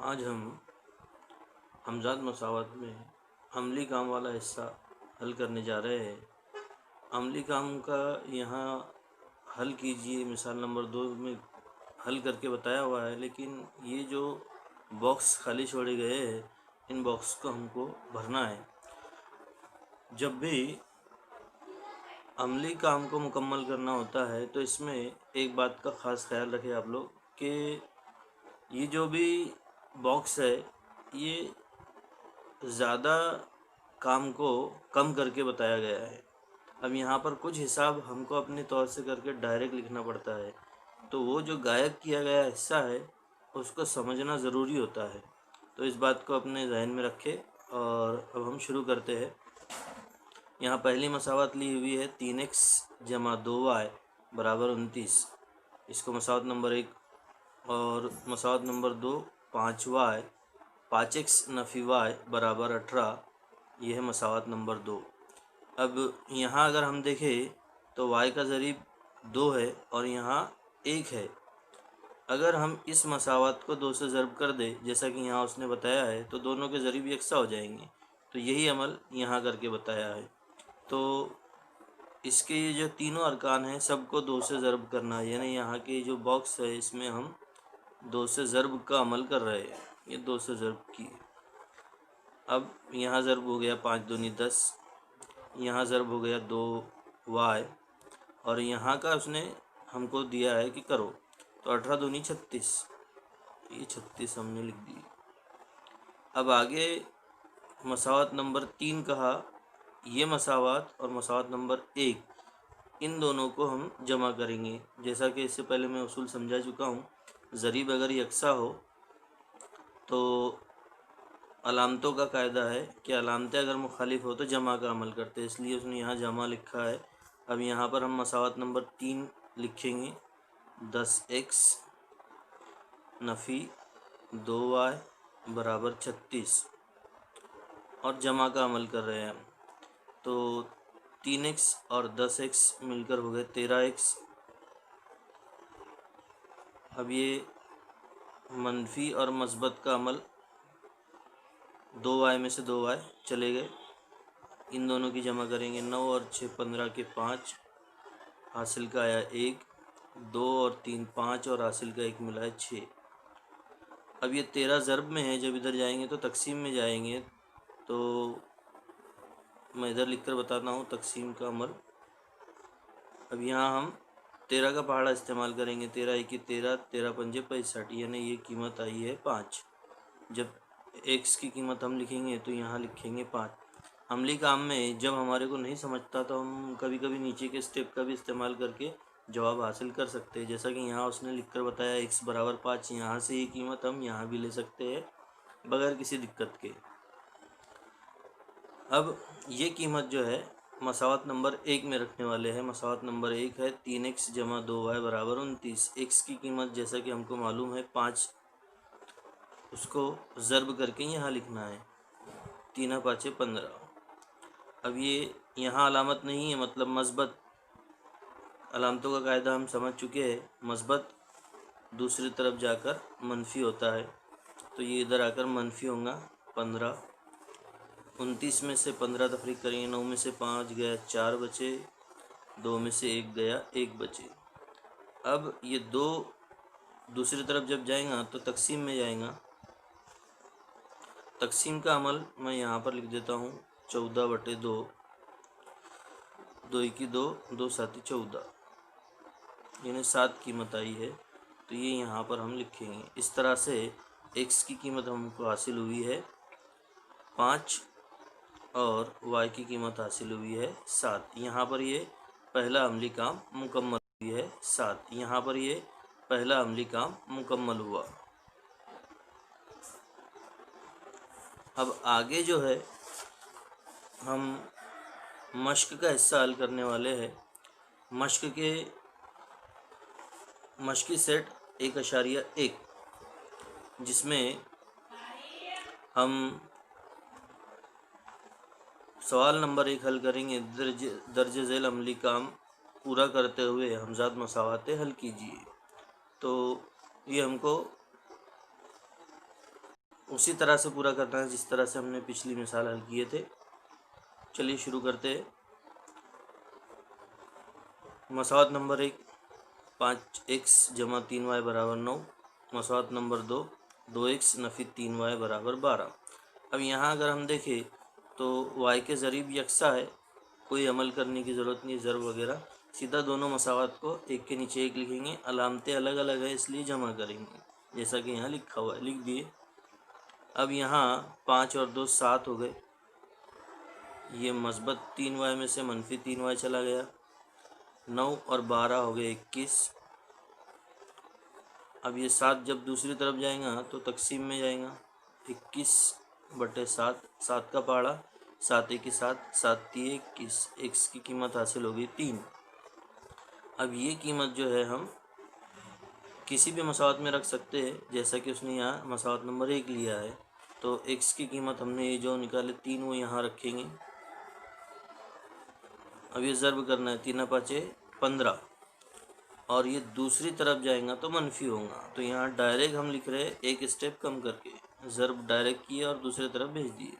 आज हम हमज़ाद मसावत में अमली काम वाला हिस्सा हल करने जा रहे हैं। अमली काम का यहाँ हल कीजिए मिसाल नंबर 2 में हल करके बताया हुआ है, लेकिन ये जो बॉक्स खाली छोड़े गए हैं इन बॉक्स को हमको भरना है। जब भी अमली काम को मुकम्मल करना होता है तो इसमें एक बात का ख़ास ख्याल रखें आप लोग कि ये जो भी बॉक्स है ये ज़्यादा काम को कम करके बताया गया है। अब यहाँ पर कुछ हिसाब हमको अपने तौर से करके डायरेक्ट लिखना पड़ता है, तो वो जो गायब किया गया हिस्सा है उसको समझना ज़रूरी होता है। तो इस बात को अपने जहन में रखें और अब हम शुरू करते हैं। यहाँ पहली मसावत ली हुई है 3x जमा 2y बराबर 29। इसको मसावत नंबर 1 और मसावत नंबर 2 5y 5x नफ़ी y बराबर 18। यह है मसावत नंबर 2। अब यहाँ अगर हम देखें तो y का ज़रीब 2 है और यहाँ 1 है। अगर हम इस मसावत को 2 से ज़र्ब कर दें जैसा कि यहाँ उसने बताया है तो दोनों के ज़रीब यकसा हो जाएंगे। तो यही अमल यहाँ करके बताया है। तो इसके ये जो तीनों अरकान हैं सबको 2 से ज़र्ब करना है, यानी यहाँ के जो बॉक्स है इसमें हम 2 से ज़र्ब का अमल कर रहे हैं। ये 2 से ज़र्ब की। अब यहाँ ज़र्ब हो गया 5 दूनी 10, यहाँ ज़र्ब हो गया 2y और यहाँ का उसने हमको दिया है कि करो, तो 18 दूनी 36, ये 36 हमने लिख दी। अब आगे मसावत नंबर 3 कहा, ये मसावत और मसावत नंबर 1 इन दोनों को हम जमा करेंगे। जैसा कि इससे पहले मैं उसूल समझा चुका हूँ, ज़रीब अगर यकसा हो तो अलामतों का कायदा है कि अलामतें अगर मुखालिफ हो तो जमा का अमल करते हैं, इसलिए उसने यहाँ जमा लिखा है। अब यहाँ पर हम मसावत नंबर 3 लिखेंगे 10x नफ़ी 2y बराबर 36 और जमा का अमल कर रहे हैं। तो 3x और 10x मिलकर हो गए 13x। अब ये मनफी और मस्बत का अमल 2y में से 2y चले गए, इन दोनों की जमा करेंगे। 9 और 6 15 के 5, हासिल का आया 1, 2 और 3 5 और हासिल का 1 मिला है 6। अब ये 13 ज़र्ब में है, जब इधर जाएंगे तो तकसीम में जाएंगे, तो मैं इधर लिखकर बताता हूँ तकसीम का अमल। अब यहाँ हम 13 का पहाड़ा इस्तेमाल करेंगे। 13 1 13, 13 पंजे 65, यानी ये कीमत आई है 5। जब x की कीमत हम लिखेंगे तो यहाँ लिखेंगे 5। अमली काम में जब हमारे को नहीं समझता तो हम कभी कभी नीचे के स्टेप का भी इस्तेमाल करके जवाब हासिल कर सकते हैं। जैसा कि यहाँ उसने लिखकर बताया x बराबर 5, यहाँ से ये कीमत हम यहाँ भी ले सकते हैं बगैर किसी दिक्कत के। अब ये कीमत जो है मसावत नंबर 1 में रखने वाले हैं। मसावत नंबर 1 है 3x जमा 2y बराबर 29। x की कीमत जैसा कि हमको मालूम है 5, उसको ज़र्ब करके यहाँ लिखना है। 3 5 15। अब ये यहाँ अलामत नहीं है, मतलब मस्बत। अलामतों का कायदा हम समझ चुके हैं, मस्बत दूसरी तरफ जाकर मनफी होता है, तो ये इधर आकर मनफी होगा 15। 29 में से 15 तफरीक करेंगे, 9 में से 5 गया 4 बचे, 2 में से 1 गया 1 बचे। अब ये 2 दूसरी तरफ जब जाएगा तो तकसीम में जाएगा। तकसीम का अमल मैं यहाँ पर लिख देता हूँ 14/2, 2 1 2, 2 7 14, यानी 7 कीमत आई है, तो ये यहाँ पर हम लिखेंगे। इस तरह से x की कीमत हमको हासिल हुई है 5 और y की कीमत हासिल हुई है 7। यहाँ पर ये पहला अमली काम मुकम्मल हुई है 7। यहाँ पर ये पहला अमली काम मुकम्मल हुआ। अब आगे जो है हम मश्क का हिस्सा हल करने वाले हैं। मश्की सेट 1.1, जिसमें हम सवाल नंबर 1 हल करेंगे। दर्ज झेल अमली काम पूरा करते हुए हमज़ाद मसावतें हल कीजिए। तो ये हमको उसी तरह से पूरा करना है जिस तरह से हमने पिछली मिसाल हल किए थे। चलिए शुरू करते हैं। मसवात नंबर 1 5x जमा 3y बराबर 9। मसवात नंबर 2 2x नफी 3y बराबर 12। अब यहाँ अगर हम देखें तो y के ज़रीब यकसा है, कोई अमल करने की ज़रूरत नहीं, ज़र्ब वगैरह, सीधा दोनों मसावत को एक के नीचे एक लिखेंगे। अलामतें अलग अलग है इसलिए जमा करेंगे, जैसा कि यहाँ लिखा हुआ है, लिख दिए। अब यहाँ 5 और 2 7 हो गए। ये मस्बत 3y में से मनफी 3y चला गया। 9 और 12 हो गए 21। अब ये 7 जब दूसरी तरफ जाएगा तो तकसीम में जाएगा। 21/7, 7 का पहाड़ा, 7 1 7, 7 3 21। x की कीमत हासिल होगी 3। अब ये कीमत जो है हम किसी भी मसावत में रख सकते हैं, जैसा कि उसने यहाँ मसावत नंबर 1 लिया है। तो x की कीमत हमने ये जो निकाले 3 वो यहाँ रखेंगे। अब ये ज़र्ब करना है, 3 5 15, और ये दूसरी तरफ जाएगा तो मनफी होगा। तो यहाँ डायरेक्ट हम लिख रहे हैं एक स्टेप कम करके, ज़र्ब डायरेक्ट किया और दूसरी तरफ भेज दिए।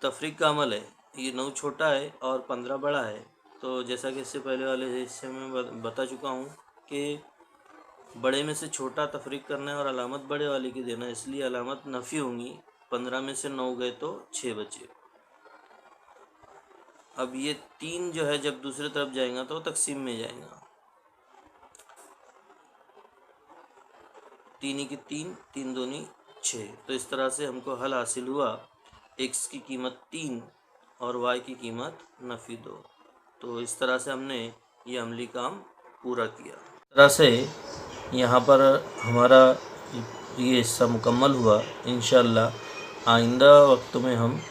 तफरीक का अमल है, ये 9 छोटा है और 15 बड़ा है। तो जैसा कि इससे पहले वाले हिस्से में बता चुका हूँ कि बड़े में से छोटा तफरीक करना है और अलामत बड़े वाले की देना है, इसलिए अलामत नफ़ी होंगी। 15 में से 9 गए तो 6 बचे। अब ये 3 जो है जब दूसरी तरफ जाएगा तो तकसीम में जाएगा। 3 की 3, 3 दूनी 6। तो इस तरह से हमको हल हासिल हुआ। x की कीमत 3 और y की कीमत नफ़ी 2। तो इस तरह से हमने ये अमली काम पूरा किया। इस तरह से यहाँ पर हमारा ये हिस्सा मुकम्मल हुआ। इंशाअल्लाह आइंदा वक्त में हम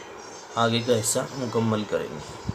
आगे का हिस्सा मुकम्मल करेंगे।